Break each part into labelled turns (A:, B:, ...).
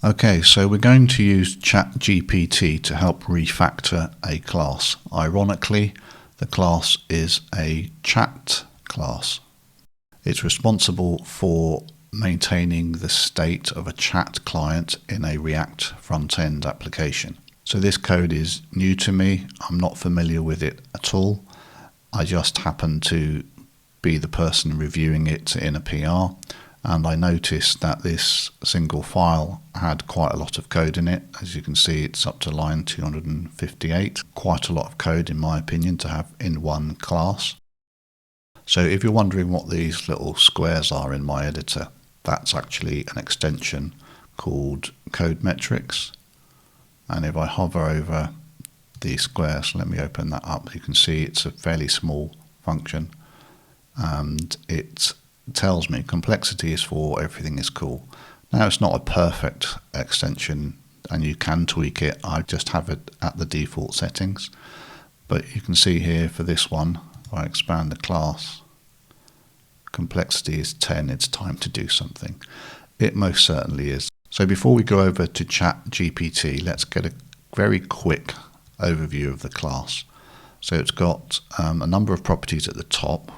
A: Okay, so we're going to use Chat GPT to help refactor a class. Ironically, the class is a chat class. It's responsible for maintaining the state of a chat client in a React front-end application. So this code is new to me. I'm not familiar with it at all. I just happen to be the person reviewing it in a PR, and I noticed that this single file had quite a lot of code in it. As you can see, it's up to line 258. Quite a lot of code, in my opinion, to have in one class. So if you're wondering what these little squares are in my editor, that's actually an extension called CodeMetrics. And if I hover over these squares, let me open that up, you can see it's a fairly small function, and it tells me complexity is 4, everything is cool. Now, it's not a perfect extension and you can tweak it. I just have it at the default settings, but you can see here for this one, if I expand the class, complexity is 10, it's time to do something. It most certainly is. So before we go over to Chat GPT, let's get a very quick overview of the class. So it's got a number of properties at the top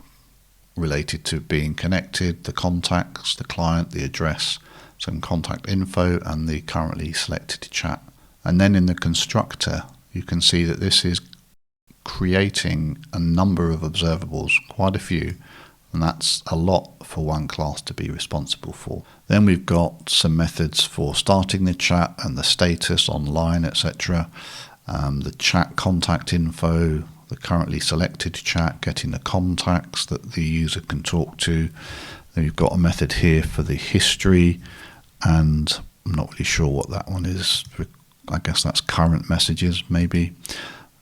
A: related to being connected, the contacts, the client, the address, some contact info, and the currently selected chat. And then in the constructor, you can see that this is creating a number of observables, quite a few, and that's a lot for one class to be responsible for. Then we've got some methods for starting the chat and the status online, etc. The chat contact info, the currently selected chat, getting the contacts that the user can talk to. Then we've got a method here for the history, and I'm not really sure what that one is. I guess that's current messages maybe.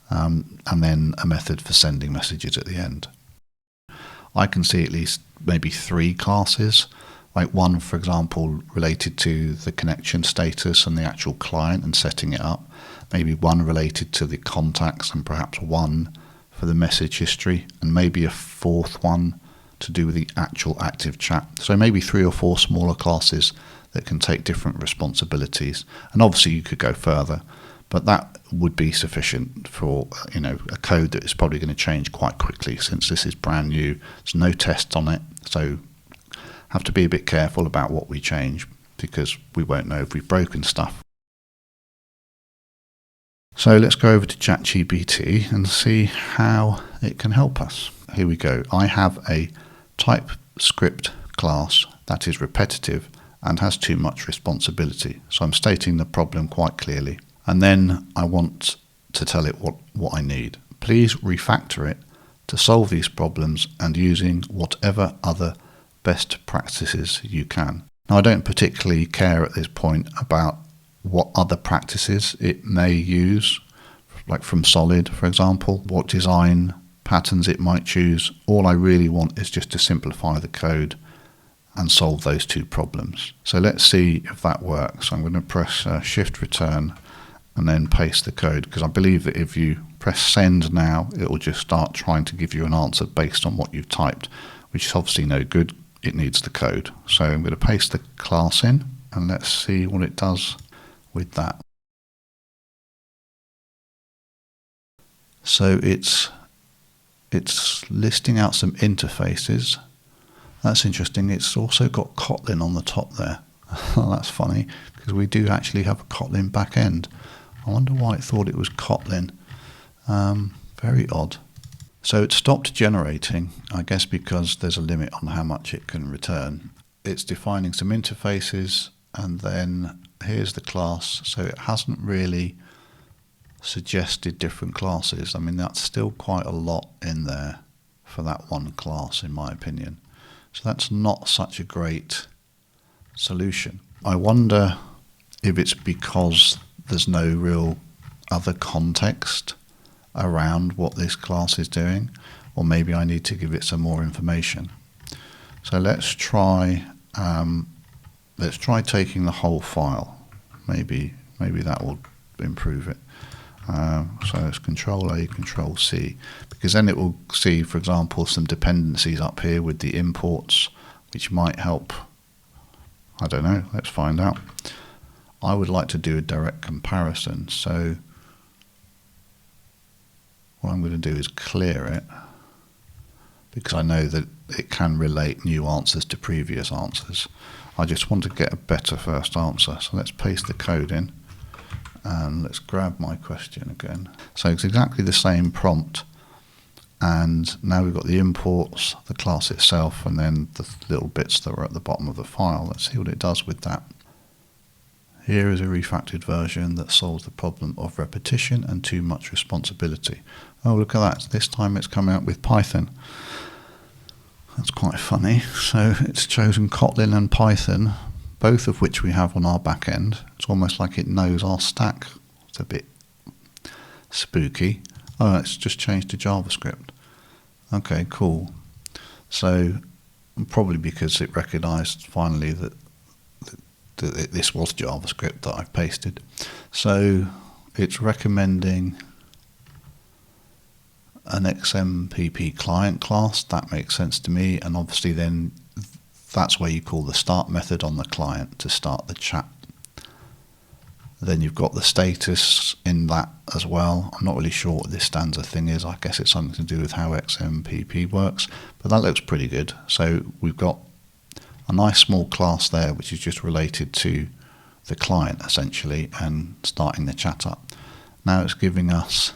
A: And then a method for sending messages at the end. I can see at least maybe 3 classes, like one, for example, related to the connection status and the actual client and setting it up. Maybe one related to the contacts and perhaps one for the message history, and maybe a 4th one to do with the actual active chat. So maybe 3 or 4 smaller classes that can take different responsibilities. And obviously you could go further, but that would be sufficient for a code that is probably going to change quite quickly since this is brand new. There's no test on it, so have to be a bit careful about what we change because we won't know if we've broken stuff. So let's go over to ChatGPT and see how it can help us. Here we go. I have a TypeScript class that is repetitive and has too much responsibility. So I'm stating the problem quite clearly. And then I want to tell it what I need. Please refactor it to solve these problems and using whatever other best practices you can. Now, I don't particularly care at this point about what other practices it may use, like from Solid, for example, what design patterns it might choose. All I really want is just to simplify the code and solve those 2 problems. So let's see if that works. I'm going to press Shift Return and then paste the code, because I believe that if you press send now, it will just start trying to give you an answer based on what you've typed, which is obviously no good. It needs the code. So I'm going to paste the class in and let's see what it does with that. So it's listing out some interfaces. That's interesting. It's also got Kotlin on the top there. That's funny because we do actually have a Kotlin backend. I wonder why it thought it was Kotlin. Very odd. So it stopped generating, I guess because there's a limit on how much it can return. It's defining some interfaces, and then here's the class. So it hasn't really suggested different classes. I mean, that's still quite a lot in there for that one class, in my opinion. So that's not such a great solution. I wonder if it's because there's no real other context around what this class is doing, or maybe I need to give it some more information. So let's try taking the whole file. Maybe that will improve it. So it's Control A, Control C, because then it will see, for example, some dependencies up here with the imports, which might help. I don't know. Let's find out. I would like to do a direct comparison. So what I'm going to do is clear it, because I know that it can relate new answers to previous answers. I just want to get a better first answer. So let's paste the code in and let's grab my question again. So it's exactly the same prompt, and now we've got the imports, the class itself, and then the little bits that were at the bottom of the file. Let's see what it does with that. Here is a refactored version that solves the problem of repetition and too much responsibility. Oh, look at that. This time it's come out with Python. That's quite funny. So it's chosen Kotlin and Python, both of which we have on our back end. It's almost like it knows our stack. It's a bit spooky. Oh, it's just changed to JavaScript. Okay, cool. So probably because it recognized finally that this was JavaScript that I've pasted. So it's recommending an XMPP client class. That makes sense to me, and obviously then that's where you call the start method on the client to start the chat. Then you've got the status in that as well. I'm not really sure what this stanza thing is. I guess it's something to do with how XMPP works, but that looks pretty good. So we've got a nice small class there which is just related to the client essentially and starting the chat up. Now it's giving us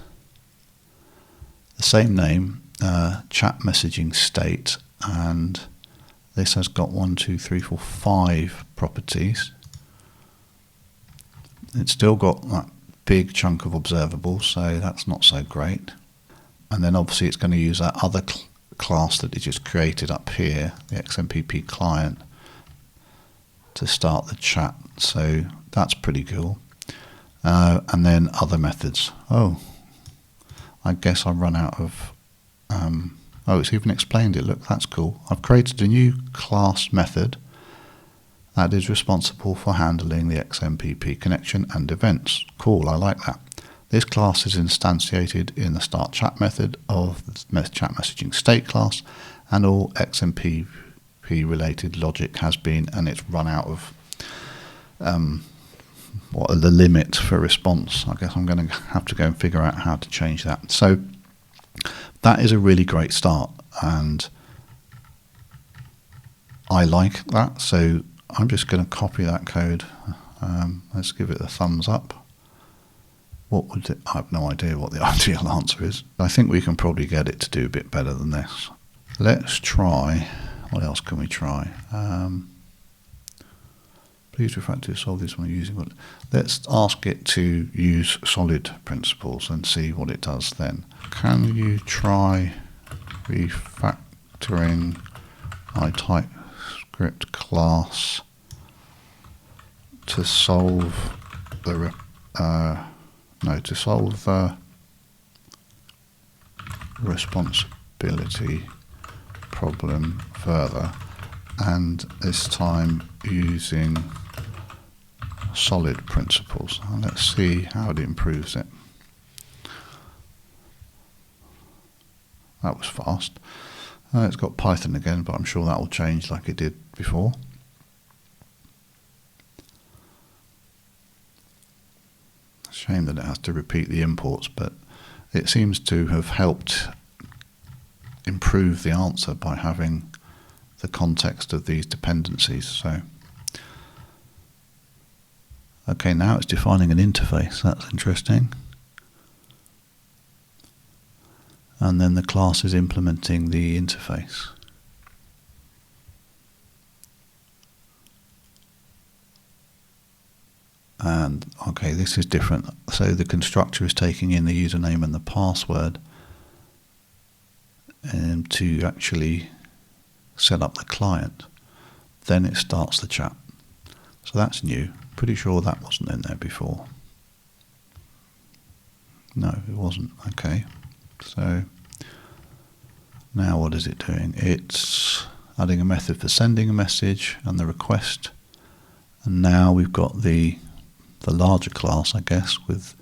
A: the same name, chat messaging state, and this has got 5 properties. It's still got that big chunk of observables, so that's not so great. And then obviously it's going to use that other class that it just created up here, the XMPP client, to start the chat. So that's pretty cool. And then other methods. Oh, I guess I run out of... oh, it's even explained it. Look, that's cool. I've created a new class method that is responsible for handling the XMPP connection and events. Cool, I like that. This class is instantiated in the start chat method of the chat messaging state class, and all XMPP related logic has been, and it's run out of what are the limit for response. I guess I'm going to have to go and figure out how to change that. So that is a really great start, and I like that. So I'm just going to copy that code. Let's give it a thumbs up. What would it? I have no idea what the ideal answer is. I think we can probably get it to do a bit better than this. Let's try. What else can we try? Please refactor to solve this one using what? Let's ask it to use solid principles and see what it does then. Can you try refactoring my TypeScript class to solve the responsibility problem further, and this time using solid principles. And let's see how it improves it. That was fast. It's got Python again, but I'm sure that will change like it did before. Shame that it has to repeat the imports, but it seems to have helped improve the answer by having the context of these dependencies. So, okay, now it's defining an interface. That's interesting. And then the class is implementing the interface. And okay, this is different. So the constructor is taking in the username and the password to actually set up the client. Then it starts the chat. So that's new. Pretty sure that wasn't in there before. No, it wasn't. Okay. So now what is it doing? It's adding a method for sending a message and the request. And now we've got the larger class, I guess, with...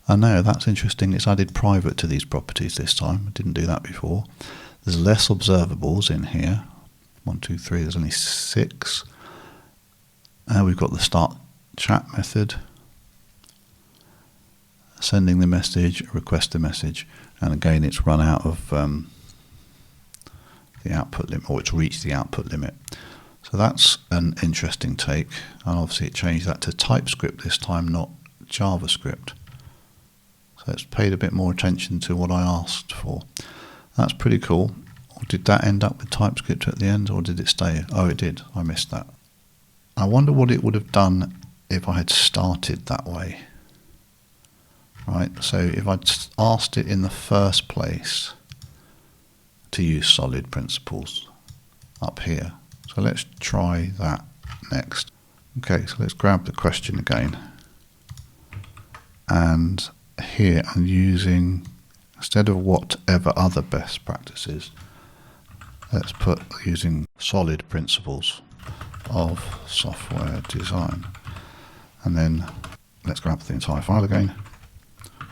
A: Oh no, that's interesting. It's added private to these properties this time. I didn't do that before. There's less observables in here. 1, 2, 3, there's only 6. We've got the start chat method, sending the message, request the message, and again it's run out of the output limit, or it's reached the output limit. So that's an interesting take, and obviously it changed that to TypeScript this time, not JavaScript. So it's paid a bit more attention to what I asked for. That's pretty cool. Or did that end up with TypeScript at the end, or did it stay? Oh, it did. I missed that. I wonder what it would have done if I had started that way. Right, so if I'd asked it in the first place to use solid principles up here. So let's try that next. Okay, so let's grab the question again. And here I'm using, instead of whatever other best practices, let's put using solid principles of software design. And then let's grab the entire file again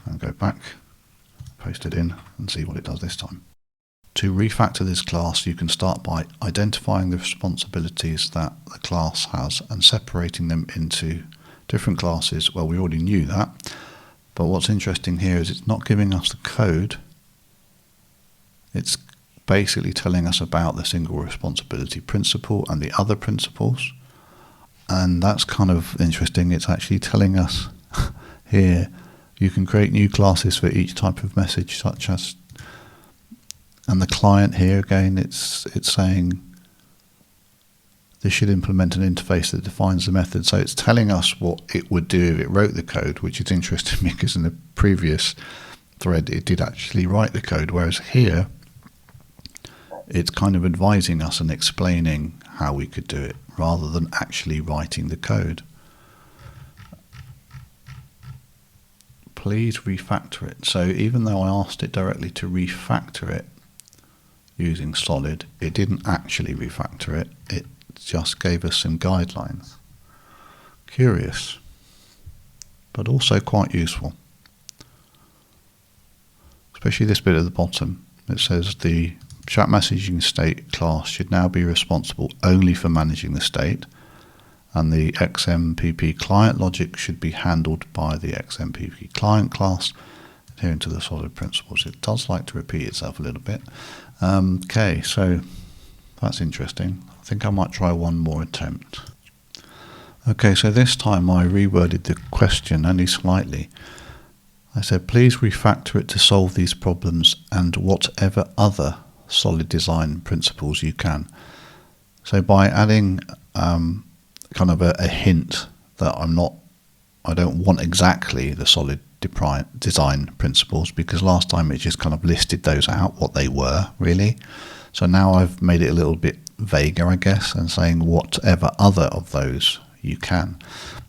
A: and go back, paste it in and see what it does this time. To refactor this class, you can start by identifying the responsibilities that the class has and separating them into different classes. Well, we already knew that, but what's interesting here is it's not giving us the code. It's basically telling us about the single responsibility principle and the other principles. And that's kind of interesting. It's actually telling us here you can create new classes for each type of message, such as, and the client here again, it's saying this should implement an interface that defines the method. So it's telling us what it would do if it wrote the code, which is interesting because in the previous thread it did actually write the code, whereas here it's kind of advising us and explaining how we could do it rather than actually writing the code. Please refactor it. So even though I asked it directly to refactor it using solid, it didn't actually refactor it. It just gave us some guidelines. Curious, but also quite useful. Especially this bit at the bottom. It says the chat messaging state class should now be responsible only for managing the state, and the XMPP client logic should be handled by the XMPP client class, adhering to the solid principles. It does like to repeat itself a little bit. Okay, so that's interesting. I think I might try one more attempt. Okay, so this time I reworded the question only slightly. I said, please refactor it to solve these problems and whatever other solid design principles you can. So by adding kind of a hint that I don't want exactly the solid design principles, because last time it just kind of listed those out, what they were really. So now I've made it a little bit vaguer, I guess, and saying whatever other of those you can.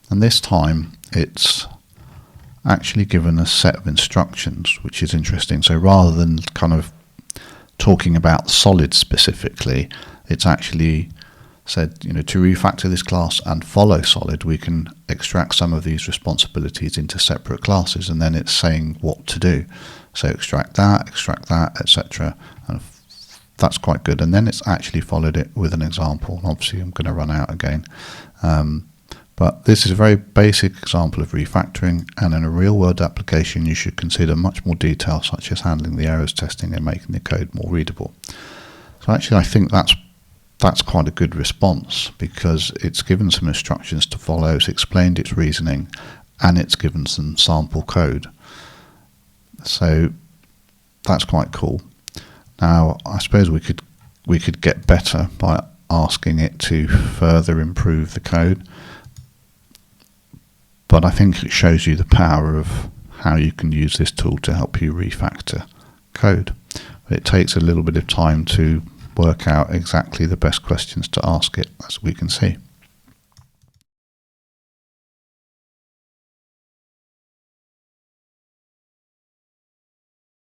A: And this time it's actually given a set of instructions, which is interesting. So rather than kind of talking about solid specifically, it's actually said, to refactor this class and follow solid, we can extract some of these responsibilities into separate classes, and then it's saying what to do. So extract that, etc. And that's quite good. And then it's actually followed it with an example. Obviously, I'm going to run out again. But this is a very basic example of refactoring, and in a real-world application, you should consider much more detail, such as handling the errors, testing, and making the code more readable. So actually, I think that's quite a good response, because it's given some instructions to follow, it's explained its reasoning, and it's given some sample code. So that's quite cool. Now, I suppose we could get better by asking it to further improve the code, but I think it shows you the power of how you can use this tool to help you refactor code. It takes a little bit of time to work out exactly the best questions to ask it, as we can see.